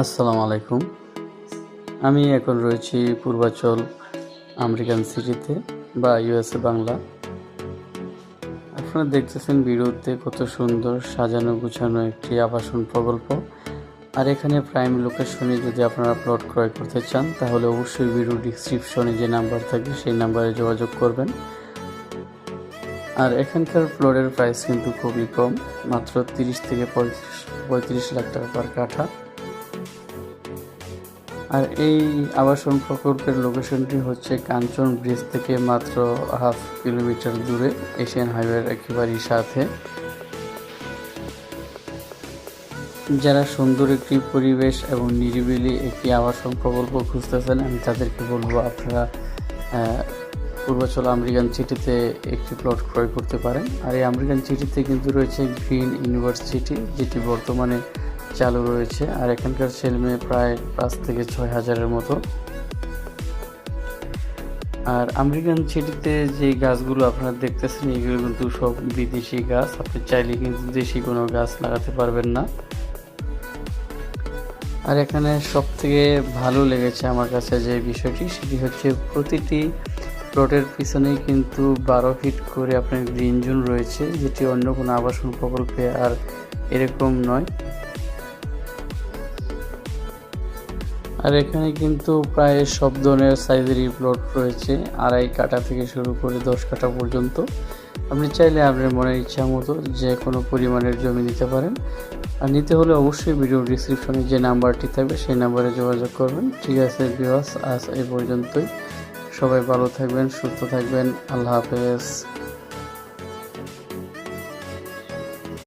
আসসালামু আলাইকুম। আমি এখন রয়েছি পূর্বাচল আমেরিকান সিটিতে বা ইউএসএ বাংলা। আপনারা দেখতেছেন ভিডিওতে কত সুন্দর সাজানো গুছানো একটি আবাসন প্রকল্প। আর এখানে প্রাইম লোকেশনে যদি আপনারা প্লট ক্রয় করতে চান তাহলে অবশ্যই ভিডিও ডিসক্রিপশনে যে নাম্বার থাকবে সেই নাম্বারে যোগাযোগ করবেন। আর এখানকার প্লটের প্রাইস কিন্তু খুবই কম, মাত্র 30 থেকে 35 লাখ টাকা পার কাঠা। আর এই আবাসন প্রকল্পের লোকেশনটি হচ্ছে কাঞ্চন ব্রিজ থেকে মাত্র হাফ কিলোমিটার দূরে, এশিয়ান হাইওয়ের একেবারেই সাথে। যারা সুন্দর একটি পরিবেশ এবং নিরিবিলি একটি আবাসন প্রকল্প খুঁজতেছেন, আমি তাদেরকে বলবো আপনারা পূর্বাচল আমেরিকান সিটিতে একটি প্লট ক্রয় করতে পারেন। আর এই আমেরিকান সিটিতে কিন্তু রয়েছে গ্রিন ইউনিভার্সিটি, যেটি বর্তমানে চালু রয়েছে। আর এখানকার ছেলেমেয়ে প্রায় 5 থেকে 6 হাজারের মতো। আর আমেরিকান সিটিতে যে গাছগুলো আপনারা দেখতেছেন এগুলো কিন্তু সব বিদেশি গাছ, আপনি চাইলে কিন্তু দেশি কোনো গাছ লাগাতে পারবেন না। আর এখানে সব থেকে ভালো লেগেছে আমার কাছে যে বিষয়টি, সেটি হচ্ছে প্রতিটি প্লটের পিছনেই কিন্তু 12 ফিট করে আপনার গ্রিন জোন রয়েছে, যেটি অন্য কোনো আবাসন প্রকল্পে আর এরকম নয়। আর এখানে কিন্তু প্রায় সব ধরনের সাইজেরই প্লট রয়েছে, 2.5 কাঠা থেকে শুরু করে 10 কাঠা পর্যন্ত। আপনি চাইলে আপনার মনের ইচ্ছা মতো যে কোনো পরিমাণের জমি নিতে পারেন। আর নিতে হলে অবশ্যই ভিডিও ডিসক্রিপশনে যে নাম্বারটি থাকবে সেই নাম্বারে যোগাযোগ করবেন। ঠিক আছে ভিউয়ার্স, আজ এই পর্যন্তই। সবাই ভালো থাকবেন, সুস্থ থাকবেন। আল্লাহ হাফেজ।